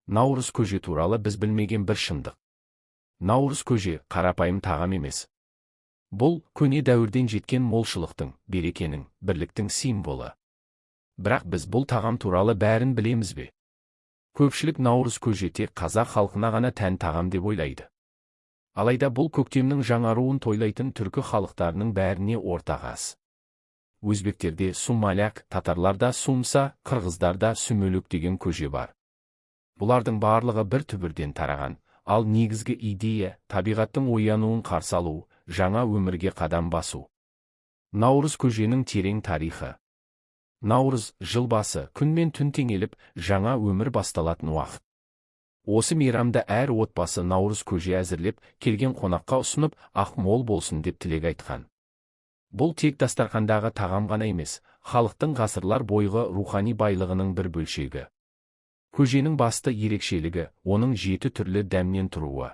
Наурыз көже туралы біз білмеген бір шындық. Наурыз көже қарапайым тағам емес. Бұл көне дәуірден жеткен молшылықтың, берекенің, бірліктің символы. Бірақ біз бұл тағам туралы бәрін білеміз бе? Көпшілік наурыз көже тек қазақ халқына ғана тән тағам деп ойлайды. Алайда бұл көктемнің жаңаруын тойлайтын түркі халықтарының бәріне ортақ ас. Өзбектерде сумаляк, татарларда сумса, қырғыздарда сүмелек деген көже бар. Бұлардың барлығы бір түбірден тараған, ал негізгі идея табиғаттың оянуын қарсы алу, жаңа өмірге қадам басу. Наурыз көженің терең тарихы. Наурыз жыл басы, күн мен түн теңеліп, жаңа өмір басталатын уақыт. Осы мейрамда әр отбасы наурыз көже әзірлеп, келген қонаққа ұсынып, ақ мол болсын деп тілек айтқан. Бұл тек дастархандағы тағам ғана емес, халықтың ғасырлар бойғы рухани байлығының бір бөлшегі. Көженің басты ерекшелігі, оның 7 түрлі дәмнен тұруы.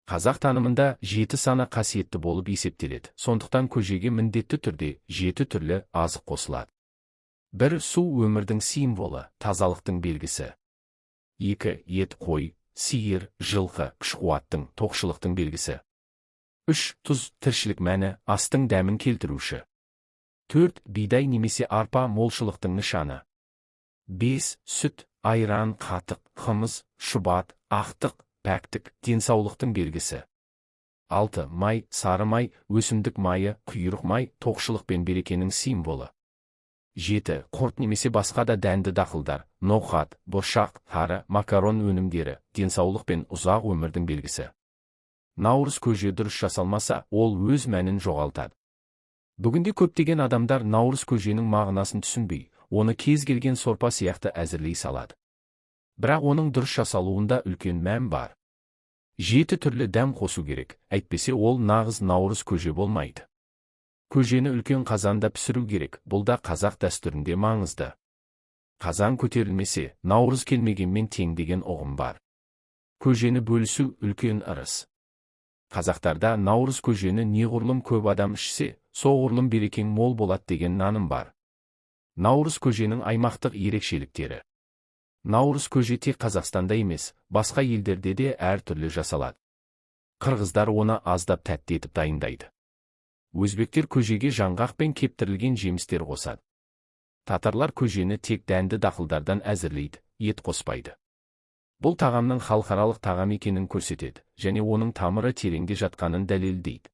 Қазақ танымында 7 саны қасиетті болып есептеледі, сондықтан көжеге міндетті түрде 7 түрлі азық қосылады. 1. Су өмірдің символы, тазалықтың белгісі. 2. Ет қой, сиыр, жылқы, күш-қуаттың, тоқшылықтың белгісі. 3. Тұз, тіршілік мәні, астың дәмін келтіруші. 4. Бидай немесе арпа, молшылықтың нышаны. 5. Сүт, айран, қатық, қымыз, шұбат, ақтық, пәктік, денсаулықтың белгісі. 6. Май, сары май, өсімдік майы, құйрық май, тоқшылық пен берекенің символы. 7. Құрт немесе басқа да дәнді дақылдар, ноқат, бұршақ, тары, макарон өнімдері, денсаулық пен ұзақ өмірдің белгісі. Наурыз көже дұрыс жасалмаса, ол өз мәнін жоғалтады. Бүгінде көптеген адамдар наурыз көженің мағынасын түсінбей, оны кез келген сорпа сияқты әзірлей салады. Бірақ оның дұрыс жасалуында үлкен мән бар. 7 түрлі дәм қосу керек, әйтпесе ол нағыз наурыз көже болмайды. Көжені үлкен қазанда пісіру керек, бұл да қазақ дәстүрінде маңызды. Қазан көтерілмесе, наурыз келмегенмен тең деген ұғым бар. Көжені бөлісу үлкен ырыс. Қазақтарда наурыз көжені неғұрлым көп адам ішсе, соғұрлым берекең мол болады деген наным бар. Наурыз көженің аймақтық ерекшеліктері. Наурыз көже тек Қазақстанда емес, басқа елдерде де әртүрлі жасалады. Қырғыздар оны аздап тәтті етіп дайындайды. Өзбектер көжеге жаңғақ пен кептірілген жемістер қосады. Татарлар көжені тек дәнді дақылдардан әзірлейді, ет қоспайды. Бұл тағамның халықаралық тағам екенін көрсетеді, және оның тамыры тереңде жатқанын дәлелдейді.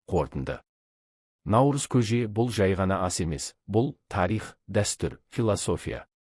Қорытынды. Наурыз көже бұл жай ғана ас емес, бұл тарих, дәстүр, философия.